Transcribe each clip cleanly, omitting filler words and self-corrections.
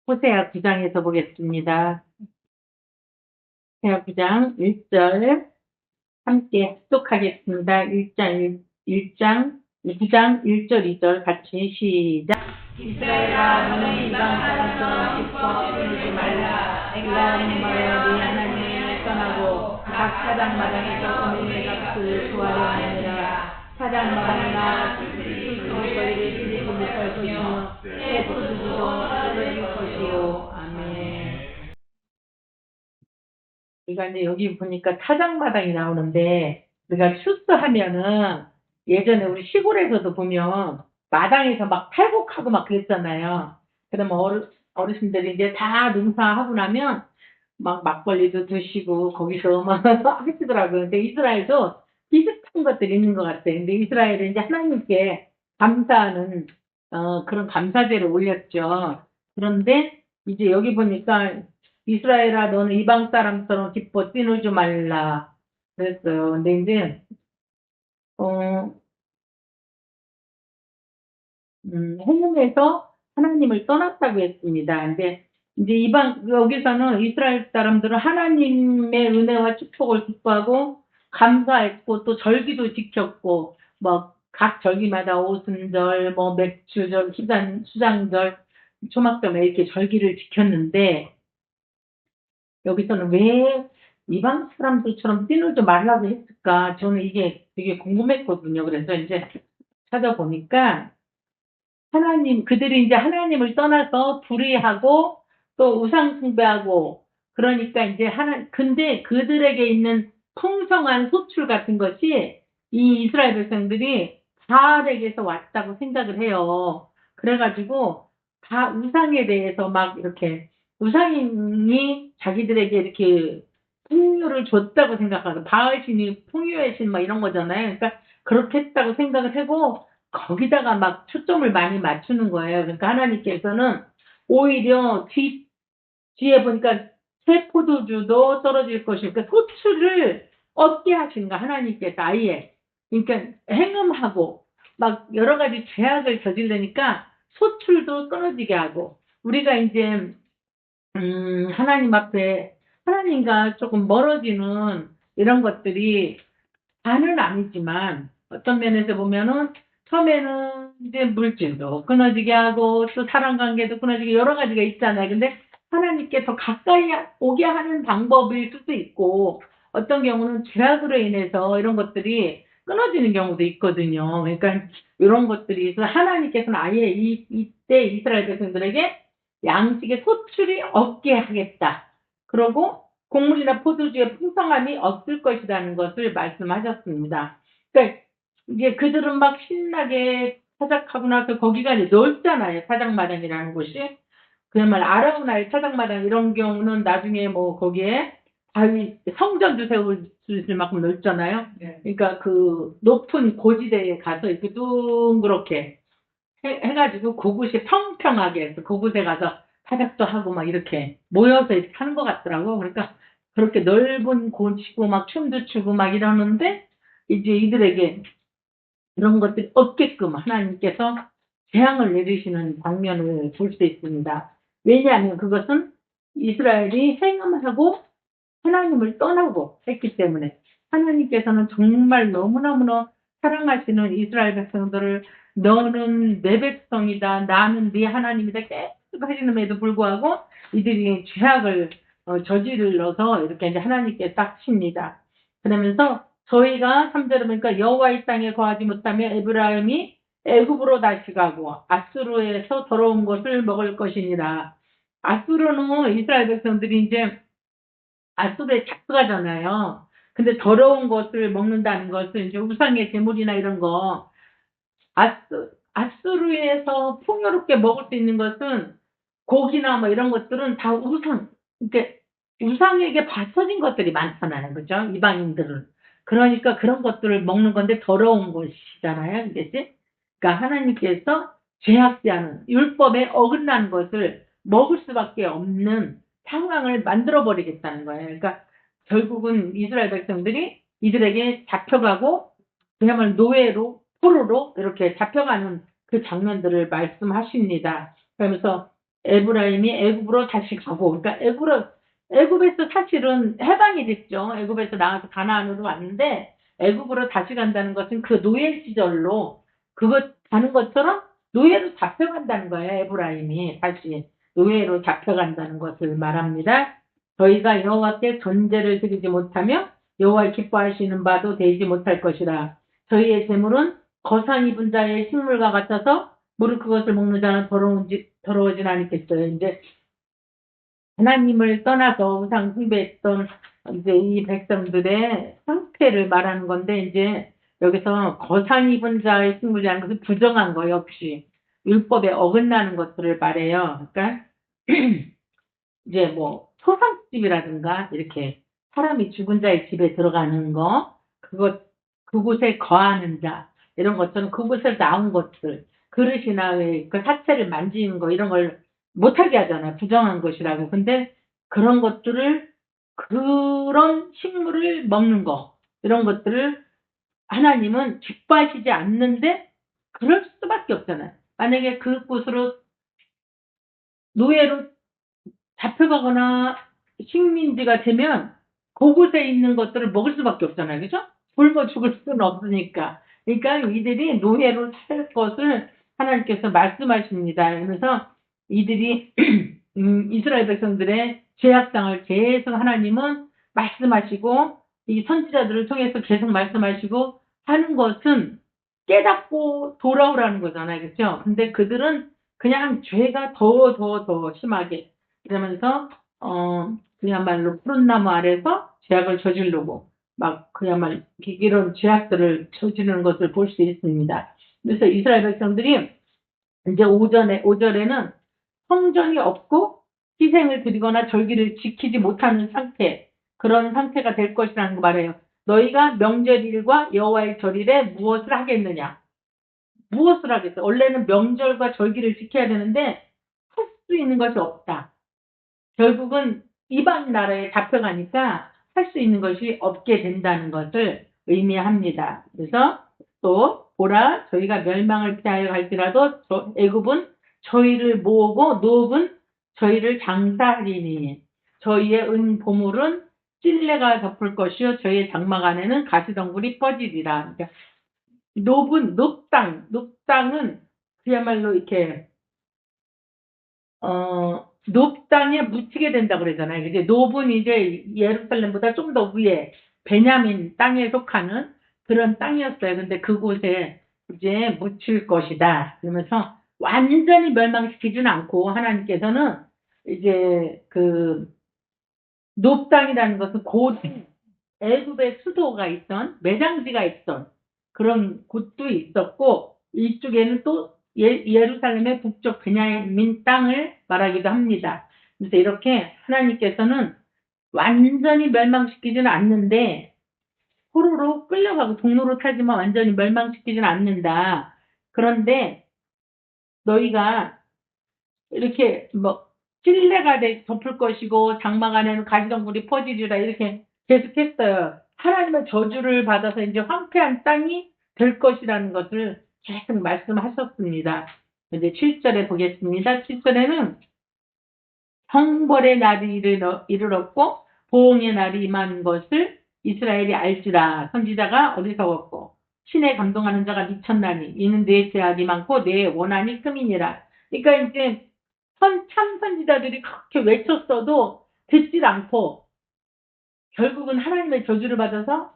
호세아 9장에서 보겠습니다. 호세아 9장 1절 함께 합독하겠습니다. 1장 9장 1절 2절 같이 시작. 이스라엘아 너는 이방 사람처럼 기뻐 뛰지 말라. 내가 하나님이여 네 하나님을 떠나고 각 사장마당에서 은혜의 값을 구하려 하느니라. 사장마당이나 술거리를 들이지 못할 것이며 새 포도주도 떨어질 것이요. 아멘. 우리가 이제 여기 보니까 타작마당이 나오는데, 우리가 추수하면은 예전에 우리 시골에서도 보면 마당에서 막 팔곡하고 막 그랬잖아요. 그러면 어르신들이 이제 다 농사하고 나면 막 막걸리도 드시고 거기서 막 하시더라고요. 근데 이스라엘도 비슷한 것들이 있는 것 같아요. 근데 이스라엘은 이제 하나님께 감사하는 그런 감사제를 올렸죠. 그런데 이제 여기 보니까 이스라엘아 너는 이방 사람처럼 기뻐 뛰놀지 말라 그랬어요. 근데 이제 어, 행음에서 하나님을 떠났다고 했습니다. 근데 이제 여기서는 이스라엘 사람들은 하나님의 은혜와 축복을 기뻐하고 감사했고 또 절기도 지켰고 뭐 각 절기마다 오순절, 뭐 맥주절, 수장절, 초막절에 이렇게 절기를 지켰는데 여기서는 왜 이방 사람들처럼 뛰놀지 말라고 했을까? 저는 이게 되게 궁금했거든요. 그래서 이제 찾아보니까 그들이 이제 하나님을 떠나서 불의하고 또 우상 숭배하고 그러니까 이제 근데 그들에게 있는 풍성한 소출 같은 것이 이 이스라엘 백성들이 바알에게서 왔다고 생각을 해요. 그래가지고 다 우상에 대해서 막 이렇게 우상이 자기들에게 이렇게 풍요를 줬다고 생각하고 바알 신이 풍요의 신 막 이런 거잖아요. 그러니까 그렇게 했다고 생각을 하고 거기다가 막 초점을 많이 맞추는 거예요. 그러니까 하나님께서는 오히려 뒤에 보니까 새 포도주도 떨어질 것이고, 그러니까 소출을 얻게 하신가, 하나님께서 아예. 그러니까 행음하고, 막 여러 가지 죄악을 저지르니까 소출도 끊어지게 하고, 우리가 이제, 하나님 앞에, 하나님과 조금 멀어지는 이런 것들이 다는 아니지만 어떤 면에서 보면은 처음에는 이제 물질도 끊어지게 하고 또 사람 관계도 끊어지게 여러 가지가 있잖아요. 근데 하나님께 더 가까이 오게 하는 방법일 수도 있고 어떤 경우는 죄악으로 인해서 이런 것들이 끊어지는 경우도 있거든요. 그러니까 이런 것들이 하나님께서는 아예 이때 이스라엘 백성들에게 양식의 소출이 없게 하겠다. 그러고 곡물이나 포도주의 풍성함이 없을 것이라는 것을 말씀하셨습니다. 그러니까 이제 그들은 막 신나게 타작하고 나서 거기가 이제 넓잖아요. 타작마당이라는 곳이. 그야말로 아라우나의 타작마당 이런 경우는 나중에 뭐 거기에 성전도 세울 수 있을 만큼 넓잖아요. 네. 그러니까 그 높은 고지대에 가서 이렇게 둥그렇게 해가지고 그곳이 평평하게 해서 그곳에 가서 타작도 하고 막 이렇게 모여서 이렇게 하는 것 같더라고. 그러니까 그렇게 넓은 곳이고 막 춤도 추고 막 이러는데 이제 이들에게 그런 것들이 없게끔 하나님께서 재앙을 내리시는 장면을 볼 수 있습니다. 왜냐하면 그것은 이스라엘이 행음하고 하나님을 떠나고 했기 때문에 하나님께서는 정말 너무너무 사랑하시는 이스라엘 백성들을 너는 내 백성이다. 나는 네 하나님이다. 계속 하시는에도 불구하고 이들이 죄악을 저질러서 이렇게 이제 하나님께 딱 칩니다. 그러면서 저희가 3절에 보니까 여호와의 땅에 거하지 못하며 에브라임이 애굽으로 다시 가고 아수르에서 더러운 것을 먹을 것이니라. 아수르는 이스라엘 백성들이 이제 아수르에 잡혀가잖아요. 근데 더러운 것을 먹는다는 것은 이제 우상의 제물이나 이런 거 아수르에서 풍요롭게 먹을 수 있는 것은 고기나 뭐 이런 것들은 다 그러니까 우상에게 바쳐진 것들이 많잖아요. 그죠? 이방인들은. 그러니까 그런 것들을 먹는 건데 더러운 것이잖아요. 그겠지? 그러니까 하나님께서 죄악지 않은 율법에 어긋난 것을 먹을 수밖에 없는 상황을 만들어 버리겠다는 거예요. 그러니까 결국은 이스라엘 백성들이 이들에게 잡혀가고 그야말로 노예로 포로로 이렇게 잡혀가는 그 장면들을 말씀하십니다. 그러면서 에브라임이 애굽으로 다시 가고, 그러니까 애굽에서 사실은 해방이 됐죠. 애굽에서 나와서 가나안으로 왔는데 애굽으로 다시 간다는 것은 그 노예 시절로 그것 가는 것처럼 노예로 잡혀간다는 거예요. 에브라임이 다시 노예로 잡혀간다는 것을 말합니다. 저희가 여호와께 전제를 드리지 못하며 여호와의 기뻐하시는 바도 되지 못할 것이라. 저희의 재물은 거상 입은 자의 식물과 같아서 무릇 그것을 먹는 자는 더러워진 않겠어요. 이제 하나님을 떠나서 우상 숭배했던 이제 이 백성들의 상태를 말하는 건데, 이제 여기서 거상 입은 자의 식물이라는 것은 부정한 거 역시 율법에 어긋나는 것들을 말해요. 그러니까 이제 뭐 소상집이라든가 이렇게 사람이 죽은 자의 집에 들어가는 거, 그곳에 거하는 자, 이런 것처럼 그곳에서 나온 것들, 그릇이나 그 사체를 만지는 거, 이런 걸 못하게 하잖아요. 부정한 것이라고. 근데 그런 것들을, 그런 식물을 먹는 거, 이런 것들을 하나님은 기뻐하시지 않는데 그럴 수밖에 없잖아요. 만약에 그곳으로 노예로 잡혀가거나 식민지가 되면 그곳에 있는 것들을 먹을 수밖에 없잖아요. 그죠? 굶어 죽을 수는 없으니까. 그러니까 이들이 노예로 살 것을 하나님께서 말씀하십니다. 그래서 이들이 이스라엘 백성들의 죄악상을 계속 하나님은 말씀하시고 이 선지자들을 통해서 계속 말씀하시고 하는 것은 깨닫고 돌아오라는 거잖아요. 그렇죠? 근데 그들은 그냥 죄가 더 심하게 그러면서 그야말로 푸른 나무 아래서 죄악을 저지르고 막 그야말로 이런 죄악들을 저지르는 것을 볼 수 있습니다. 그래서 이스라엘 백성들이 이제 오절에는 성전이 없고 희생을 드리거나 절기를 지키지 못하는 상태, 그런 상태가 될 것이라는 거 말해요. 너희가 명절일과 여호와의 절일에 무엇을 하겠느냐? 무엇을 하겠어? 원래는 명절과 절기를 지켜야 되는데 할 수 있는 것이 없다. 결국은 이방 나라에 잡혀가니까 할 수 있는 것이 없게 된다는 것을 의미합니다. 그래서 또 보라 저희가 멸망을 피하여 갈지라도 애굽은 저희를 모으고 노업은 저희를 장사하리니 저희의 은 보물은 찔레가 덮을 것이요 저희의 장막 안에는 가시덩굴이 뻗으리라. 그러니까 높땅은 그야말로 이렇게 높 땅에 묻히게 된다고 그러잖아요. 이제 높은 이제 예루살렘보다 좀 더 위에 베냐민 땅에 속하는 그런 땅이었어요. 근데 그곳에 이제 묻힐 것이다. 그러면서 완전히 멸망시키지는 않고 하나님께서는 이제 그 높 땅이라는 것은 고대 애굽의 수도가 있던 매장지가 있던 그런 곳도 있었고 이쪽에는 또 예루살렘의 북쪽 베냐민 땅을 말하기도 합니다. 그래서 이렇게 하나님께서는 완전히 멸망시키지는 않는데 포로로 끌려가고 종로로 타지만 완전히 멸망시키지는 않는다. 그런데 너희가 이렇게 뭐 찔레가 덮을 것이고 장막 안에는 가시덤불이 퍼지리라 이렇게 계속했어요. 하나님의 저주를 받아서 이제 황폐한 땅이 될 것이라는 것을 계속 말씀하셨습니다. 이제 7절에 보겠습니다. 7절에는 형벌의 날이 이르렀고 보응의 날이 임한 것을 이스라엘이 알지라. 선지자가 어리석었고 신에 감동하는 자가 미쳤나니 이는 내 죄악이 많고 내 원한이 큼이니라. 그러니까 이제 참 선지자들이 그렇게 외쳤어도 듣질 않고 결국은 하나님의 저주를 받아서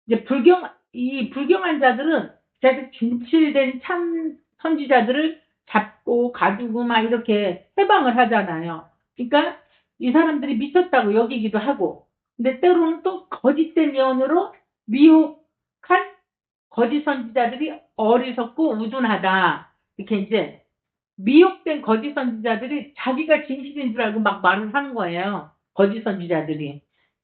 이제 불경한 자들은 계속 진실된 참 선지자들을 잡고 가두고 막 이렇게 해방을 하잖아요. 그러니까 이 사람들이 미쳤다고 여기기도 하고, 근데 때로는 또 거짓된 예언으로 미혹한 거짓 선지자들이 어리석고 우둔하다. 이렇게 이제 미혹된 거짓 선지자들이 자기가 진실인 줄 알고 막 말을 하는 거예요. 거짓 선지자들이.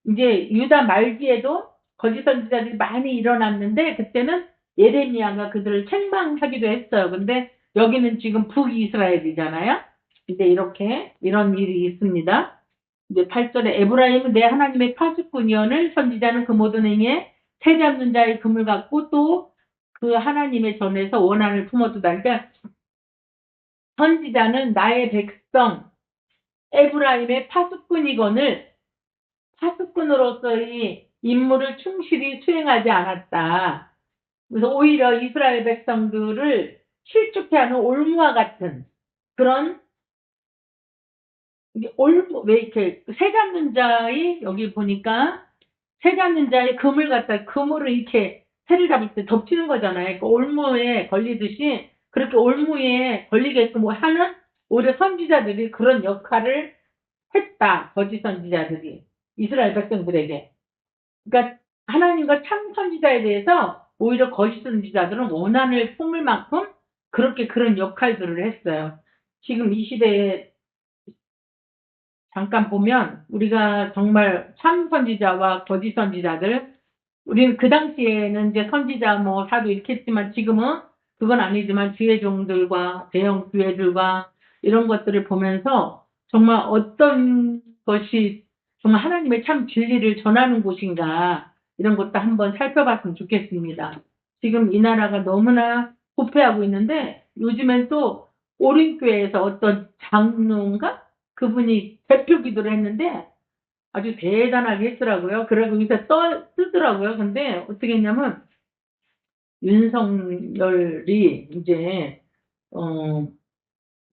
이제 유다 말기에도 거짓 선지자들이 많이 일어났는데 그때는 예레미야가 그들을 책망하기도 했어요. 근데 여기는 지금 북이스라엘이잖아요. 이제 이렇게 이런 일이 있습니다. 이제 8절에 에브라임은 내 하나님의 파수꾼이언을 선지자는 그 모든 행위에 새 잡는 자의 금을 갖고 또 그 하나님의 전에서 원한을 품어두다. 그러니까 선지자는 나의 백성 에브라임의 파수꾼이거늘 파수꾼으로서의 임무를 충실히 수행하지 않았다. 그래서 오히려 이스라엘 백성들을 실족해하는 올무와 같은 그런 올무 왜 이렇게 새 잡는 자의 여기 보니까 새 잡는 자의 그물 갖다 그물을 이렇게 새를 잡을 때 덮치는 거잖아요. 그러니까 올무에 걸리듯이 그렇게 올무에 걸리게끔 하는 오히려 선지자들이 그런 역할을 했다. 거짓 선지자들이 이스라엘 백성들에게. 그러니까 하나님과 참 선지자에 대해서 오히려 거짓 선지자들은 원한을 품을 만큼 그렇게 그런 역할들을 했어요. 지금 이 시대에 잠깐 보면 우리가 정말 참 선지자와 거짓 선지자들 우리는 그 당시에는 이제 선지자 뭐 사도 이렇게 했지만 지금은 그건 아니지만 지혜종들과 대형 교회들과 이런 것들을 보면서 정말 어떤 것이 정말 하나님의 참 진리를 전하는 곳인가 이런 것도 한번 살펴봤으면 좋겠습니다. 지금 이 나라가 너무나 부패하고 있는데 요즘엔 또 오림교회에서 어떤 장로인가 그분이 대표 기도를 했는데 아주 대단하게 했더라고요. 그러고 여기서 뜨더라고요. 근데 어떻게 했냐면 윤석열이 이제 어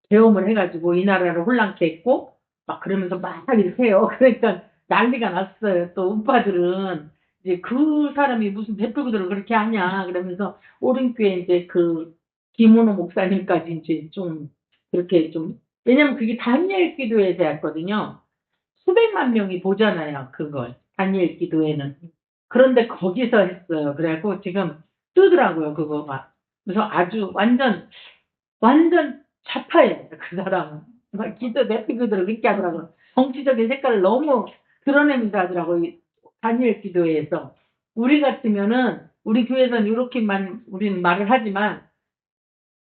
계엄을 해가지고 이 나라를 혼란케 했고 막 그러면서 막 이렇게 해요. 그러니까 난리가 났어요. 또 우파들은 이제 그 사람이 무슨 대표 기도를 그렇게 하냐 그러면서 오른교에 이제 그 김은호 목사님까지 이제 좀 그렇게 좀 왜냐면 그게 다니엘 기도에 대했거든요. 수백만 명이 보잖아요, 그걸. 다니엘 기도에는. 그런데 거기서 했어요. 그래갖고 지금 뜨더라고요, 그거가. 그래서 아주 완전 좌파예요, 그 사람은. 막 기도 내피그들을 그렇게 하더라고요. 정치적인 색깔을 너무 드러내면서 하더라고요, 이 다니엘 기도에서. 우리 같으면은, 우리 교회에서는 이렇게만 우리는 말을 하지만,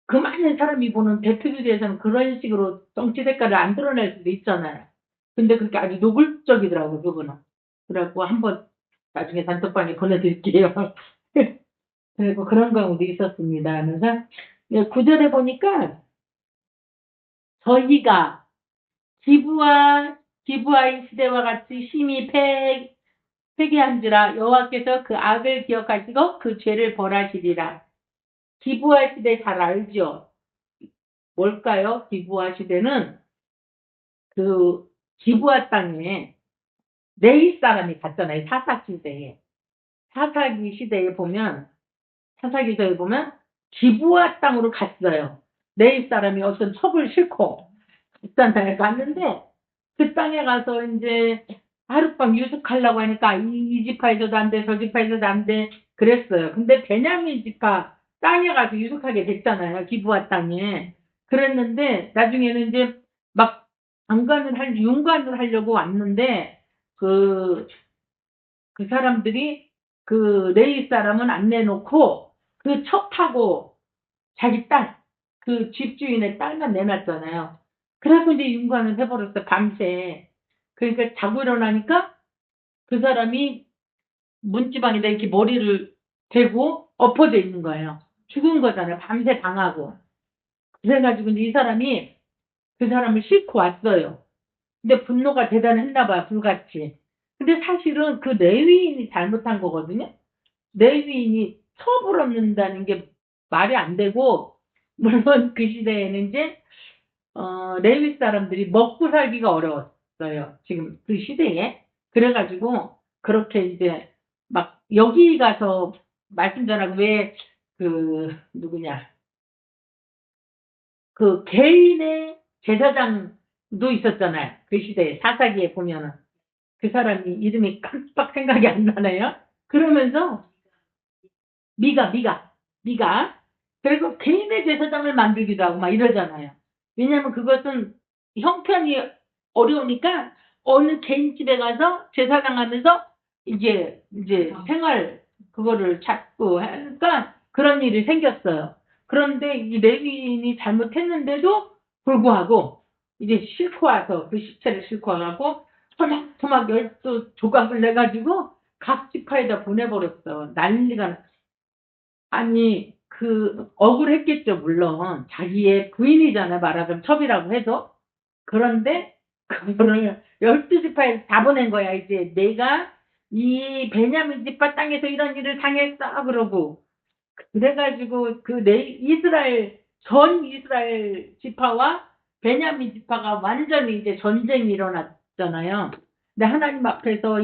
그 많은 사람이 보는 대표기도에서는 그런 식으로 정치 색깔을 안 드러낼 수도 있잖아요. 근데 그렇게 아주 노골적이더라고요, 그분은. 그래갖고 한번 나중에 단톡방에 보내드릴게요. 그리고 그런 경우도 있었습니다. 그래서 구절에 보니까 저희가 기부와의 시대와 같이 심히 회개한지라 여호와께서 그 악을 기억하시고 그 죄를 벌하시리라. 기부와 시대 잘 알죠? 뭘까요? 기부와 시대는 그 기부와 땅에 네이 사람이 갔잖아요. 사사기 시대에. 사사기 시대에 보면 사사기서에 보면 기부와 땅으로 갔어요. 네이 사람이 어떤 첩을 싣고 있잖아요. 갔는데 그 땅에 가서 이제 하룻밤 유숙하려고 하니까 이 지파에서도 안 돼, 저 지파에서도 안 돼, 그랬어요. 근데 베냐민 지파 땅에 가서 유숙하게 됐잖아요. 기부와 땅에. 그랬는데 나중에는 이제 막 윤관을 하려고 왔는데 그, 그 사람들이 그 레위 사람은 안 내놓고 그 첩하고 자기 딸, 그 집주인의 딸만 내놨잖아요. 그래서 이제 윤관을 해버렸어, 밤새. 그러니까 자고 일어나니까 그 사람이 문지방에다 이렇게 머리를 대고 엎어져 있는 거예요. 죽은 거잖아요. 밤새 당하고. 그래가지고 이제 이 사람이 그 사람을 싣고 왔어요. 근데 분노가 대단했나 봐요, 불같이. 근데 사실은 그 레위인이 잘못한 거거든요. 레위인이 첩을 얻는다는 게 말이 안 되고, 물론 그 시대에는 이제 레위 사람들이 먹고 살기가 어려웠어요. 지금 그 시대에. 그래가지고 그렇게 이제 막 여기 가서 말씀 전하고 왜 그 누구냐 그 개인의 제사장도 있었잖아요. 그 시대에 사사기에 보면은 그 사람이 이름이 깜빡 생각이 안 나네요. 그러면서 미가 그리고 개인의 제사장을 만들기도 하고 막 이러잖아요. 왜냐하면 그것은 형편이 어려우니까 어느 개인 집에 가서 제사장 하면서 이제 생활 그거를 찾고 하니까 그런 일이 생겼어요. 그런데 이 레위인이 잘못했는데도 불구하고 이제 싣고 와서 그 시체를 싣고 와가고 토막토막 12조각을 내가지고 각 지파에다 보내버렸어. 난리가 아니 억울했겠죠, 물론. 자기의 부인이잖아요, 말하자면 첩이라고 해도. 그런데 그거를 12지파에 다 보낸 거야. 이제 내가 이 베냐민 지파 땅에서 이런 일을 당했어 그러고, 그래가지고 전 이스라엘 지파와 베냐민 지파가 완전히 이제 전쟁이 일어났잖아요. 근데 하나님 앞에서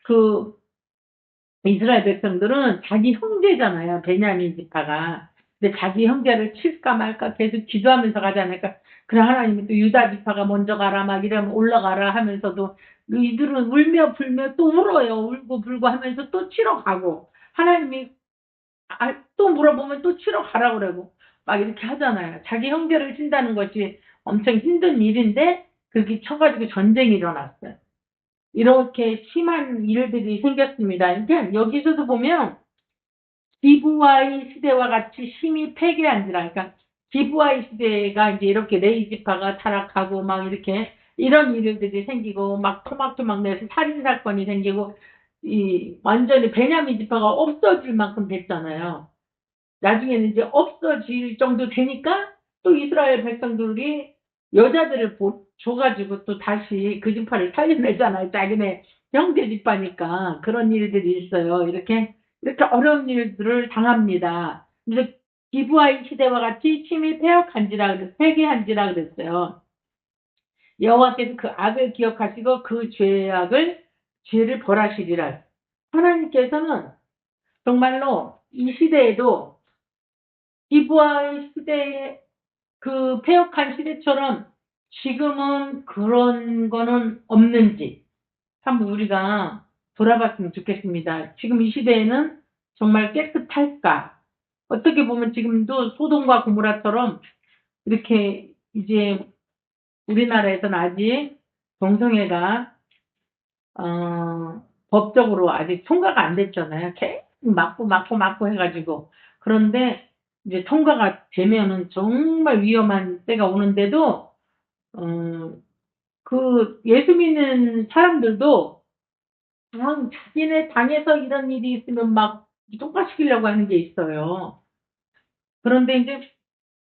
그 이스라엘 백성들은 자기 형제잖아요. 베냐민 지파가. 근데 자기 형제를 칠까 말까 계속 기도하면서 가지 않을까. 그래 하나님이 또 유다 지파가 먼저 가라 막 이러면 올라가라 하면서도 이들은 울며 불며 또 울어요. 울고 불고 하면서 또 치러 가고 하나님이 또 물어보면 또 치러 가라 그러고 막 이렇게 하잖아요. 자기 형제를 친다는 것이 엄청 힘든 일인데 그렇게 쳐가지고 전쟁이 일어났어요. 이렇게 심한 일들이 생겼습니다. 그러니까 여기서도 보면 기브와의 시대와 같이 심히 패괴한지라. 그러니까 기브와의 시대가 이제 이렇게 레위 지파가 타락하고 막 이렇게 이런 일들이 생기고 막 토막토막 내서 살인 사건이 생기고 완전히 베냐민 지파가 없어질 만큼 됐잖아요. 나중에는 이제 없어질 정도 되니까 또 이스라엘 백성들이 여자들을 줘가지고 또 다시 그 지파를 살려내잖아요. 자기네 형제 지파니까 그런 일들이 있어요. 이렇게 어려운 일들을 당합니다. 그래서 기브아의 시대와 같이 심히 폐기한지라 그랬어요. 여호와께서 그 악을 기억하시고 그 죄를 벌하시리라. 하나님께서는 정말로 이 시대에도 기브아의 시대에 그 폐역한 시대처럼 지금은 그런 거는 없는지 한번 우리가 돌아봤으면 좋겠습니다. 지금 이 시대에는 정말 깨끗할까? 어떻게 보면 지금도 소돔과 고모라처럼 이렇게 이제 우리나라에서는 아직 동성애가 법적으로 아직 통과가 안 됐잖아요. 계속 막고 해가지고. 그런데 이제 통과가 되면은 정말 위험한 때가 오는데도, 그 예수 믿는 사람들도 자기네 당에서 이런 일이 있으면 막 통과시키려고 하는 게 있어요. 그런데 이제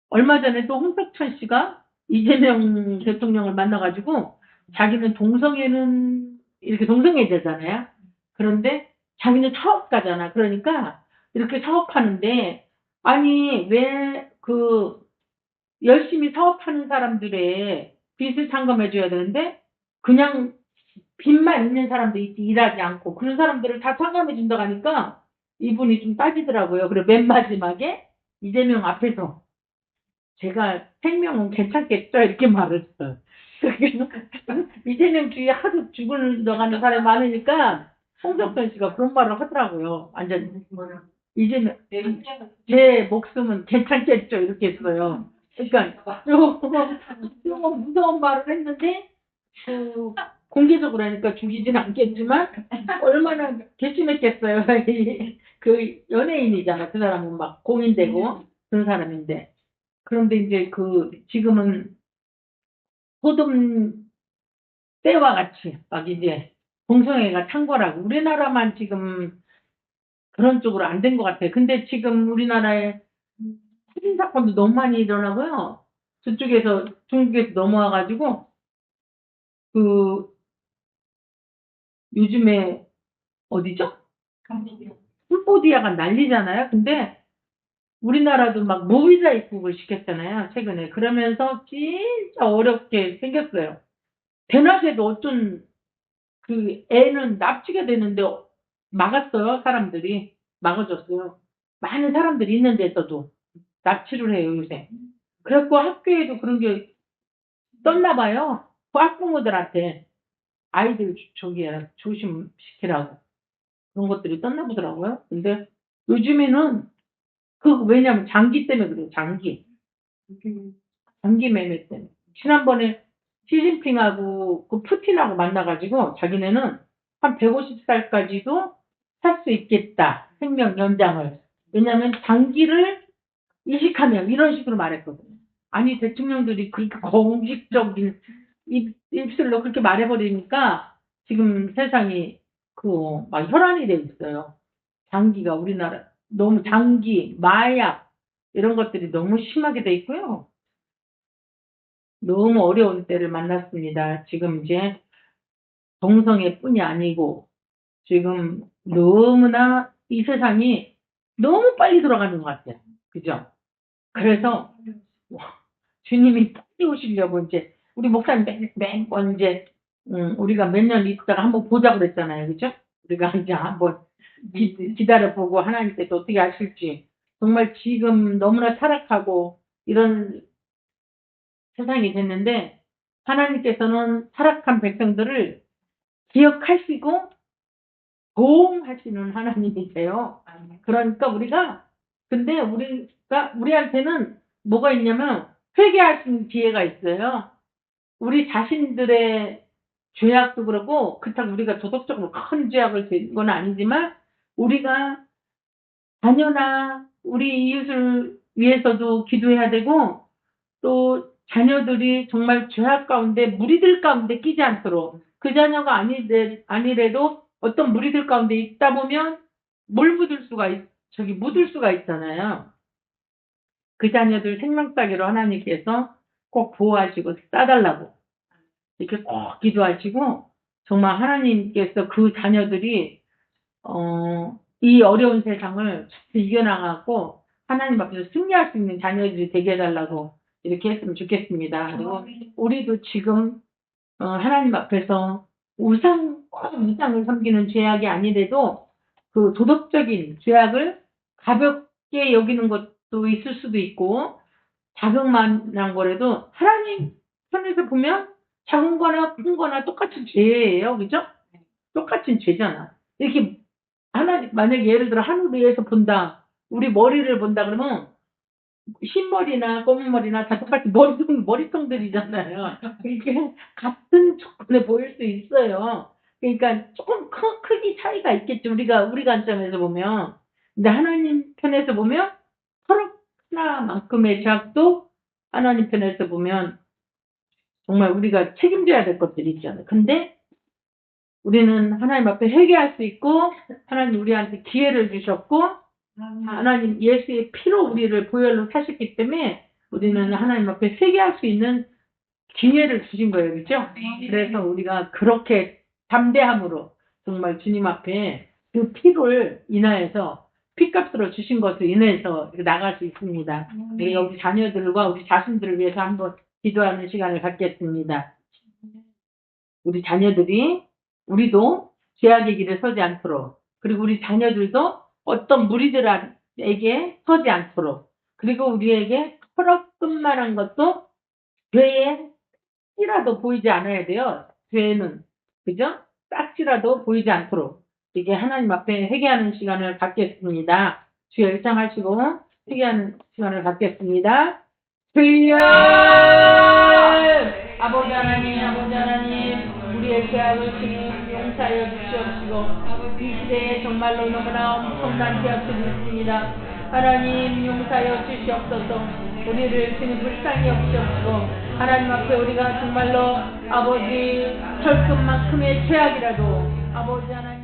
얼마 전에 또 홍석천 씨가 이재명 대통령을 만나가지고 자기는 동성애는 이렇게 동성애자잖아요. 그런데 자기는 사업가잖아. 그러니까 이렇게 사업하는데 아니 왜 열심히 사업하는 사람들의 빚을 상감해 줘야 되는데 그냥 빚만 있는 사람도 있지 일하지 않고 그런 사람들을 다 상감해 준다고 하니까 이분이 좀 따지더라고요. 그리고 맨 마지막에 이재명 앞에서 제가 생명은 괜찮겠죠? 이렇게 말했어요. 이재명 주위에 하도 죽으려가는 사람이 많으니까 홍석천 씨가 그런 말을 하더라고요. 완전 이재명 제 목숨은 괜찮겠죠? 이렇게 했어요. 그러니까 조금 무서운 말을 했는데 공개적으로 하니까 죽이진 않겠지만 얼마나 괘씸했겠어요. 그 연예인이잖아. 그 사람은 막 공인되고 그런 사람인데. 그런데 이제 지금은 소돔 때와 같이 막 이제 동성애가 창궐하고 우리나라만 지금 그런 쪽으로 안 된 것 같아요. 근데 지금 우리나라에 살인 사건도 너무 많이 일어나고요. 저쪽에서 중국에서 넘어와가지고 그 요즘에 어디죠? 캄보디아가 난리잖아요. 근데 우리나라도 막 무비자 입국을 시켰잖아요. 최근에. 그러면서 진짜 어렵게 생겼어요. 대낮에도 어떤 애는 납치가 되는데 막았어요. 사람들이. 막아줬어요. 많은 사람들이 있는데서도 납치를 해요, 요새. 그래갖고 학교에도 그런 게 떴나 봐요. 그 학부모들한테 아이들 조심시키라고. 그런 것들이 떴나 보더라고요. 근데 요즘에는 왜냐면 장기 때문에 그래요, 장기. 장기 매매 때문에. 지난번에 시진핑하고 그 푸틴하고 만나가지고 자기네는 한 150살까지도 살 수 있겠다. 생명 연장을. 왜냐면 장기를 이식하면 이런 식으로 말했거든요. 아니 대통령들이 그렇게 공식적인 입술로 그렇게 말해버리니까 지금 세상이 막 혈안이 돼 있어요. 장기가 우리나라 너무 장기, 마약 이런 것들이 너무 심하게 돼 있고요. 너무 어려운 때를 만났습니다. 지금 이제 정성애뿐이 아니고 지금 너무나 이 세상이 너무 빨리 돌아가는 것 같아요. 그죠? 그래서 주님이 빨리 오시려고 이제 우리 목사님 매번 이제 우리가 몇 년 있다가 한번 보자고 그랬잖아요. 그죠? 우리가 이제 한번 기다려보고 하나님께서 어떻게 하실지. 정말 지금 너무나 타락하고 이런 세상이 됐는데 하나님께서는 타락한 백성들을 기억하시고 보호하시는 하나님이세요. 그러니까 근데 우리한테는 뭐가 있냐면 회개할 수 있는 기회가 있어요. 우리 자신들의 죄악도 그렇고 그렇다고 우리가 도덕적으로 큰 죄악을 지은 건 아니지만 우리가 자녀나 우리 이웃을 위해서도 기도해야 되고 또 자녀들이 정말 죄악 가운데 무리들 가운데 끼지 않도록 그 자녀가 아니래도 어떤 무리들 가운데 있다 보면 묻을 수가 있잖아요. 그 자녀들 생명 따기로 하나님께서 꼭 보호하시고 싸달라고 이렇게 꼭 기도하시고 정말 하나님께서 그 자녀들이 이 어려운 세상을 이겨나가고 하나님 앞에서 승리할 수 있는 자녀들이 되게 해달라고 이렇게 했으면 좋겠습니다. 그리고 우리도 지금 하나님 앞에서 우상을 섬기는 죄악이 아니래도 그 도덕적인 죄악을 가볍게 여기는 것도 있을 수도 있고 자극만한 거라도 하나님 편에서 보면 작은 거나 큰 거나 똑같은 죄예요. 그죠? 똑같은 죄잖아. 이렇게 만약에 예를 들어 하늘 위에서 본다. 우리 머리를 본다 그러면 흰머리나 검은 머리나 다 똑같이 머리통들이잖아요. 이게 같은 조건에 보일 수 있어요. 그러니까 조금 크기 차이가 있겠죠. 우리 관점에서 보면. 근데 하나님 편에서 보면 서로 하나만큼의 죄악도 하나님 편에서 보면 정말 우리가 책임져야 될 것들이 있잖아요. 근데 우리는 하나님 앞에 회개할 수 있고 하나님 우리한테 기회를 주셨고 하나님 예수의 피로 우리를 보혈로 사셨기 때문에 우리는 하나님 앞에 회개할 수 있는 기회를 주신 거예요. 그렇죠? 그래서 우리가 그렇게 담대함으로 정말 주님 앞에 그 피를 인하여서 피값으로 주신 것을 인해서 나갈 수 있습니다. 우리가 우리 자녀들과 우리 자신들을 위해서 한번 기도하는 시간을 갖겠습니다. 우리 자녀들이 우리도 죄악의 길에 서지 않도록 그리고 우리 자녀들도 어떤 무리들에게 서지 않도록 그리고 우리에게 털어끝만한 것도 죄의 딱지라도 보이지 않아야 돼요. 죄는 그죠? 딱지라도 보이지 않도록 이게 하나님 앞에 회개하는 시간을 갖겠습니다. 주여 일창하시고 회개하는 시간을 갖겠습니다. 주여 아버지 하나님 우리의 죄악을 주님 용서하여 주시옵시고 이 시대에 정말로 너무나 엄청난 죄악들이 있습니다. 하나님 용서하여 주시옵소서. 우리를 주님 불쌍히 여기시옵시고 하나님 앞에 우리가 정말로 아버지 털끝만큼의 죄악이라도 아버지 하나님